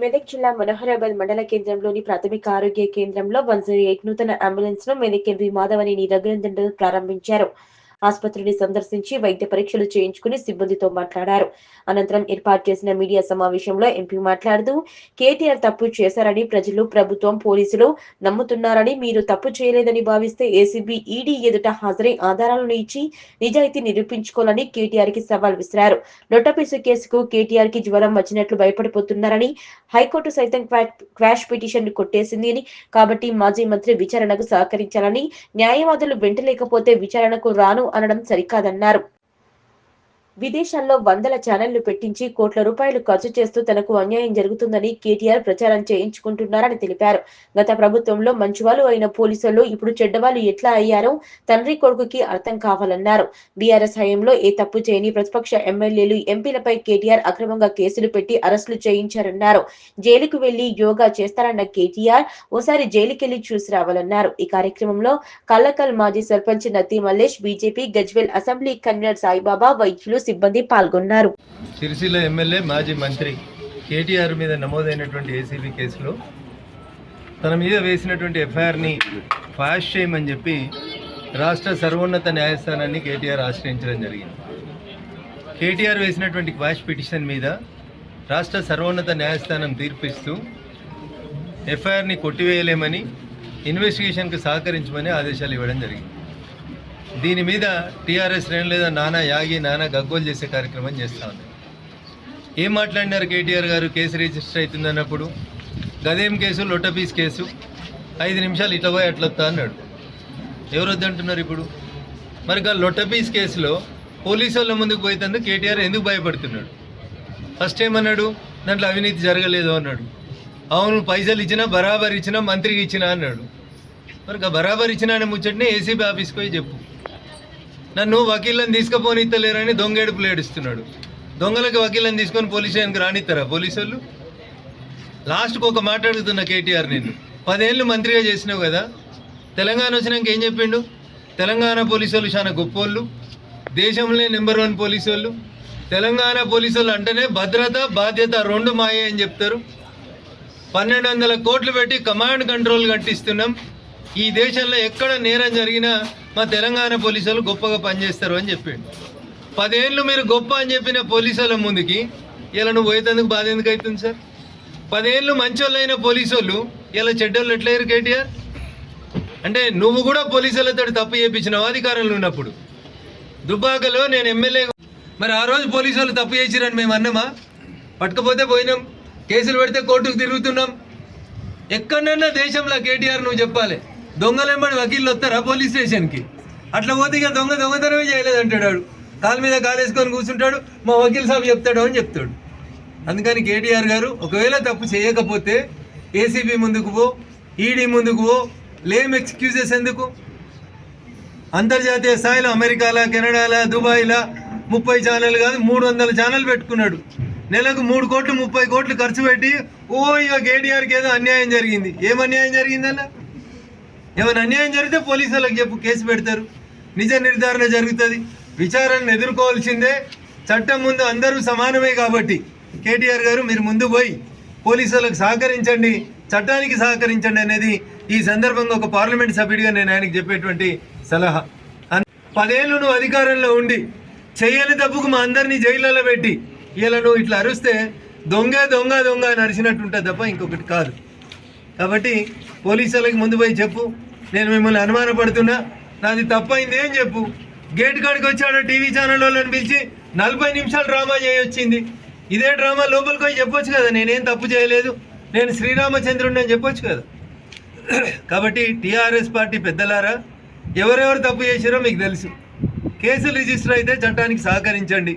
మెదక్ జిల్లా మనోహరాబాద్ మండల కేంద్రంలోని ప్రాథమిక ఆరోగ్య కేంద్రంలో 108 నూతన అంబులెన్స్ ను మెదక్ ఎంపీ మాధవనేని రఘునందన్ ప్రారంభించారు. ఆసుపత్రిని సందర్శించి వైద్య పరీక్షలు చేయించుకుని సిబ్బందితో మాట్లాడారు. అనంతరం ఏర్పాటు చేసిన మీడియా సమావేశంలో ఎంపీ మాట్లాడుతూ, కేటీఆర్ తప్పు చేశారని ప్రజలు, ప్రభుత్వం, పోలీసులు నమ్ముతున్నారని, మీరు తప్పు చేయలేదని భావిస్తే ఏసీబీ, ఈడీ ఎదుట హాజరై ఆధారాలను ఇచ్చి నిజాయితీ నిరూపించుకోవాలని కేటీఆర్ కి సవాల్ విసిరారు. లొట్టపీసు కేసుకు కేటీఆర్ కి జ్వరం వచ్చినట్లు భయపడిపోతున్నారని, హైకోర్టు సైతం క్వాష్ పిటిషన్ కొట్టేసింది అని, కాబట్టి మాజీ మంత్రి విచారణకు సహకరించాలని, న్యాయవాదులు వెంటలేకపోతే విచారణకు రాను అనడం సరికాదన్నారు. విదేశాల్లో వందల ఛానళ్లు పెట్టించి కోట్ల రూపాయలు ఖర్చు చేస్తూ తనకు అన్యాయం జరుగుతుందని కేటీఆర్ ప్రచారం చేయించుకుంటున్నారని తెలిపారు. గత ప్రభుత్వంలో మంచివాళ్ళు అయిన పోలీసులు ఇప్పుడు చెడ్డవాళ్ళు ఎట్లా అయ్యారో తండ్రి కొడుకుకి అర్థం కావాలన్నారు. బీఆర్ఎస్ హయాంలో ఏ తప్పు చేయని ప్రతిపక్ష ఎమ్మెల్యేలు, ఎంపీలపై కేటీఆర్ అక్రమంగా కేసులు పెట్టి అరెస్టులు చేయించారన్నారు. జైలుకు వెళ్లి యోగా చేస్తారన్న కేటీఆర్ ఓసారి జైలుకెళ్లి చూసి రావాలన్నారు. ఈ కార్యక్రమంలో కల్లకల్ మాజీ సర్పంచ్ నత్తి Mallesh, BJP Gajwel assembly convener Saibaba, వైద్యులు, సిబ్బంది పాల్గొన్నారు. సిరిసిల్ల ఎమ్మెల్యే మాజీ మంత్రి కేటీఆర్ మీద నమోదైనటువంటి ఏసీబీ కేసులో తన మీద వేసినటువంటి ఎఫ్ఐఆర్ని క్వాష్ చేయమని చెప్పి రాష్ట్ర సర్వోన్నత న్యాయస్థానాన్ని కేటీఆర్ ఆశ్రయించడం జరిగింది. కేటీఆర్ వేసినటువంటి క్వాష్ పిటిషన్ మీద రాష్ట్ర సర్వోన్నత న్యాయస్థానం తీర్పిస్తూ ఎఫ్ఐఆర్ని కొట్టివేయలేమని, ఇన్వెస్టిగేషన్కి సహకరించమని ఆదేశాలు ఇవ్వడం జరిగింది. దీని మీద టీఆర్ఎస్ శ్రేణులు లేదా నానా యాగి, నానా గగ్గోలు చేసే కార్యక్రమం చేస్తూ ఉంది. ఏం మాట్లాడినారు కేటీఆర్ గారు? కేసు రిజిస్టర్ అవుతుంది అన్నప్పుడు గదేం కేసు, లొట్టపీస్ కేసు, 5 నిమిషాలు ఇట్లా పోయి అట్లొత్తా అన్నాడు. ఎవరు వద్దంటున్నారు ఇప్పుడు? మరి లొట్టపీస్ కేసులో పోలీసు వాళ్ళ ముందుకు పోయేందుకు కేటీఆర్ ఎందుకు భయపడుతున్నాడు? ఫస్ట్ ఏమన్నాడు? దాంట్లో అవినీతి జరగలేదు అన్నాడు. అవును, పైసలు ఇచ్చినా, బరాబర్ ఇచ్చినా, మంత్రికి ఇచ్చినా అన్నాడు. మరి బరాబర్ ఇచ్చినా అనే ముచ్చటనే ఏసీబీ ఆఫీస్కి పోయి చెప్పు. నన్ను వకీళ్ళని తీసుకుపోనిత్తలేరని దొంగేడుపులు ఏడుస్తున్నాడు. దొంగలకి వకీళ్ళని తీసుకొని పోలీస్ స్టేషన్కి రానిస్తారా పోలీసు వాళ్ళు? లాస్ట్కి ఒక మాట అడుగుతున్నా కేటీఆర్, నేను 10 ఏళ్ళు మంత్రిగా చేసినావు కదా, తెలంగాణ వచ్చినాక ఏం చెప్పిండు? తెలంగాణ పోలీసు వాళ్ళు చాలా గొప్పోళ్ళు, దేశంలో నెంబర్ 1 పోలీసు వాళ్ళు, తెలంగాణ పోలీసు వాళ్ళు అంటేనే భద్రత, బాధ్యత 2 మాయే అని చెప్తారు. 1200 కోట్లు పెట్టి కమాండ్ కంట్రోల్ కట్టిస్తున్నాం. ఈ దేశంలో ఎక్కడ నేరం జరిగినా మా తెలంగాణ పోలీసులు గొప్పగా పనిచేస్తారు అని చెప్పిండు. 10 ఏళ్ళు మీరు గొప్ప అని చెప్పిన పోలీసుల ముందుకి ఇలా నువ్వు పోయేందుకు బాధ ఎందుకు అవుతుంది సార్? 10 ఏళ్ళు మంచోళ్ళు అయిన పోలీసు వాళ్ళు ఇలా చెడ్డోళ్ళు ఎట్లయ్యారు కేటీఆర్? అంటే నువ్వు కూడా పోలీసులతో తప్పు చేయించినావు అధికారంలో ఉన్నప్పుడు. దుబ్బాకలో నేను ఎమ్మెల్యే, మరి ఆ రోజు పోలీసు వాళ్ళు తప్పు చేసిరని మేము అన్నామా? పట్టుకపోతే పోయినాం, కేసులు పెడితే కోర్టుకు తిరుగుతున్నాం. ఎక్కడన్నా దేశంలో కేటీఆర్ నువ్వు చెప్పాలి, దొంగలెంబడి వకీళ్ళు వస్తారా పోలీస్ స్టేషన్కి? అట్లా పోతే ఇక దొంగతనమే చేయలేదంటాడు. కాలు మీద కాలేసుకొని కూర్చుంటాడు, మా వకీల్ సాబ్ చెప్తాడు అని చెప్తాడు. అందుకని కేటీఆర్ గారు ఒకవేళ తప్పు చేయకపోతే ఏసీబీ ముందుకు పో, ఈడీ ముందుకు పో. లేమ్ ఎక్స్క్యూజెస్ ఎందుకు? అంతర్జాతీయ స్థాయిలో అమెరికాలో, కెనడాలో, దుబాయ్లో 30 ఛానల్ కాదు 300 ఛానల్ పెట్టుకున్నాడు. నెలకు 3 కోట్లు 30 కోట్లు ఖర్చు పెట్టి ఇక కేటీఆర్కి ఏదో అన్యాయం జరిగింది. ఏం అన్యాయం జరిగిందన్న? ఏమైనా అన్యాయం జరిగితే పోలీసు వాళ్ళకి చెప్పు, కేసు పెడతారు, నిజ నిర్ధారణ జరుగుతుంది, విచారణను ఎదుర్కోవాల్సిందే. చట్టం ముందు అందరూ సమానమే కాబట్టి కేటీఆర్ గారు మీరు ముందు పోయి పోలీసు వాళ్ళకి సహకరించండి, చట్టానికి సహకరించండి అనేది ఈ సందర్భంగా ఒక పార్లమెంట్ సభ్యుడిగా నేను ఆయనకి చెప్పేటువంటి సలహా. 10 ఏళ్ళు నువ్వు అధికారంలో ఉండి చెయ్యని తప్పుకు మా అందరినీ జైళ్ళలో పెట్టి ఇలా నువ్వు ఇట్లా అరుస్తే దొంగ దొంగ దొంగ అని అరిచినట్టు ఉంటుంది తప్ప ఇంకొకటి కాదు. కాబట్టి పోలీసు వాళ్ళకి ముందు పోయి చెప్పు, నేను మిమ్మల్ని అనుమానపడుతున్నా, నాది తప్పైంది ఏం చెప్పు. గేట్ కాడికి వచ్చాడు టీవీ ఛానల్ వాళ్ళని పిలిచి 40 నిమిషాలు డ్రామా చేయొచ్చింది. ఇదే డ్రామా లోపలికి పోయి చెప్పొచ్చు కదా, నేనేం తప్పు చేయలేదు, నేను శ్రీరామచంద్రుడిని అని చెప్పొచ్చు కదా. కాబట్టి టీఆర్ఎస్ పార్టీ పెద్దలారా, ఎవరెవరు తప్పు చేశారో మీకు తెలుసు. కేసులు రిజిస్టర్ అయితే చట్టానికి సహకరించండి.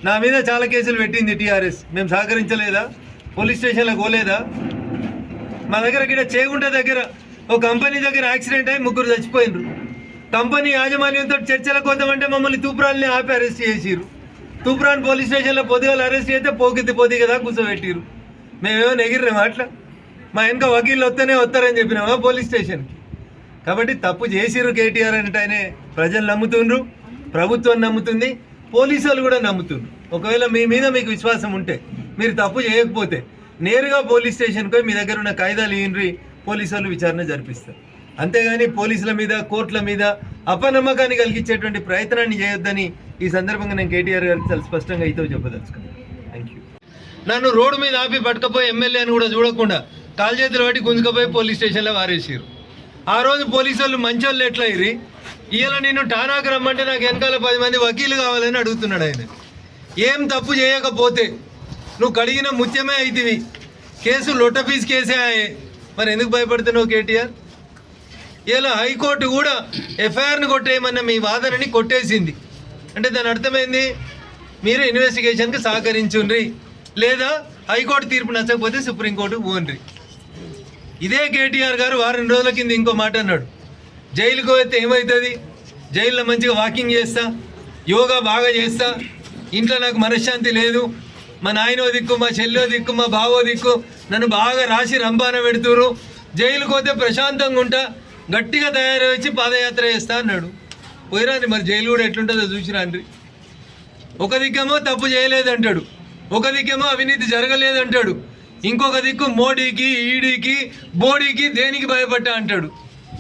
నా మీద చాలా కేసులు పెట్టింది టీఆర్ఎస్, మేము సహకరించలేదా? పోలీస్ స్టేషన్లో పోలేదా? మా దగ్గర ఇక్కడ చేగుంట దగ్గర ఒక కంపెనీ దగ్గర యాక్సిడెంట్ అయ్యి 3 చచ్చిపోయినరు. కంపెనీ యాజమాన్యంతో చర్చలకు వద్దామంటే మమ్మల్ని తూప్రాన్ని ఆపి అరెస్ట్ చేసిరు. తూప్రాన్ పోలీస్ స్టేషన్లో పొద్దుగాలు అరెస్ట్ చేస్తే పోకిద్ది కదా కూర్చోబెట్టిరు. మేమేమో ఎగిరినామా? అట్లా మా వెనక వకీళ్ళు వస్తారని చెప్పినామా పోలీస్ స్టేషన్కి? కాబట్టి తప్పు చేసిరు కేటీఆర్ అంటేనే ప్రజలు నమ్ముతుండ్రు, ప్రభుత్వం నమ్ముతుంది, పోలీసు వాళ్ళు కూడా నమ్ముతుండ్రు. ఒకవేళ మీ మీద మీకు విశ్వాసం ఉంటే, మీరు తప్పు చేయకపోతే నేరుగా పోలీస్ స్టేషన్కి పోయి మీ దగ్గర ఉన్న కాయిదాలు ఇయ్యండి, పోలీసు వాళ్ళు విచారణ జరిపిస్తారు. అంతేగాని పోలీసుల మీద కోర్టుల మీద అపనమ్మకాన్ని కలిగించేటువంటి ప్రయత్నాన్ని చేయొద్దని ఈ సందర్భంగా నేను కేటీఆర్ గారికి చాలా స్పష్టంగా అయితే చెప్పదలుచుకున్నాను. Thank you. నన్ను రోడ్డు మీద ఆపి పట్టుకపోయి ఎమ్మెల్యే అని కూడా చూడకుండా కాలు చేతులు పట్టి గుంజుకపోయి పోలీస్ స్టేషన్లో వారేసారు. ఆ రోజు పోలీసు వాళ్ళు మంచోళ్ళు ఎట్లా అయ్యి ఇవాళ నేను ఠానాకు రమ్మంటే నాకు వెనకాల 10 మంది వకీలు కావాలని అడుగుతున్నాడు ఆయన. ఏం తప్పు చేయకపోతే నువ్వు కడిగిన ముత్యమే అవుతుంది, కేసు లొట్ట ఫీజు కేసే ఆయే, మరి ఎందుకు భయపడుతున్నావు కేటీఆర్? ఇలా హైకోర్టు కూడా ఎఫ్ఐఆర్ని కొట్టేయమన్న మీ వాదనని కొట్టేసింది. అంటే దాని అర్థమైంది, మీరు ఇన్వెస్టిగేషన్కి సహకరించుండ్రి, లేదా హైకోర్టు తీర్పు నచ్చకపోతే సుప్రీంకోర్టు పోండ్రి. ఇదే కేటీఆర్ గారు వారం రోజుల కింద ఇంకో మాట అన్నాడు, జైలుకు పోతే ఏమవుతుంది, జైల్లో మంచిగా వాకింగ్ చేస్తా, యోగా బాగా చేస్తా, ఇంట్లో నాకు మనశ్శాంతి లేదు, మా నాయనో దిక్కు, మా చెల్లో దిక్కు, మా బావో దిక్కు నన్ను బాగా రాసి రంపాన పెడుతురు, జైలుకు పోతే ప్రశాంతంగా ఉంటా, గట్టిగా తయారు వచ్చి పాదయాత్ర చేస్తా అన్నాడు. పోయిరాండి, మరి జైలు కూడా ఎట్లుంటుందో చూసిరాండ్రి. ఒక దిక్కేమో తప్పు చేయలేదంటాడు, ఒక దిక్కేమో అవినీతి జరగలేదంటాడు, ఇంకొక దిక్కు మోడీకి, ఈడీకి, బోడీకి దేనికి భయపడ్డా అంటాడు.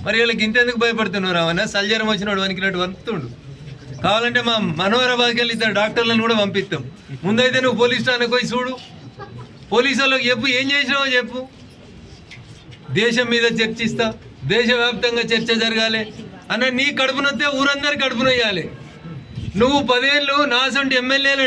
మరి వీళ్ళకి ఇంతెందుకు భయపడుతున్నారు? రావన్నా సల్జరం వచ్చినాడు వణికినట్టు వణుకుతుండు. కావాలంటే మా మనోహరాబాద్కి వెళ్ళి ఇద్దరు డాక్టర్లను కూడా పంపిస్తాం. ముందైతే నువ్వు పోలీస్ స్టేషన్కి పోయి చూడు, పోలీసు వాళ్ళకి చెప్పు ఏం చేసినావో చెప్పు. దేశం మీద చర్చిస్తా, దేశవ్యాప్తంగా చర్చ జరగాలి అన్న నీ కడుపునొస్తే ఊరందరి కడుపునొయ్యాలి. నువ్వు 10 ఏళ్ళు నా సొంటి ఎమ్మెల్యేలు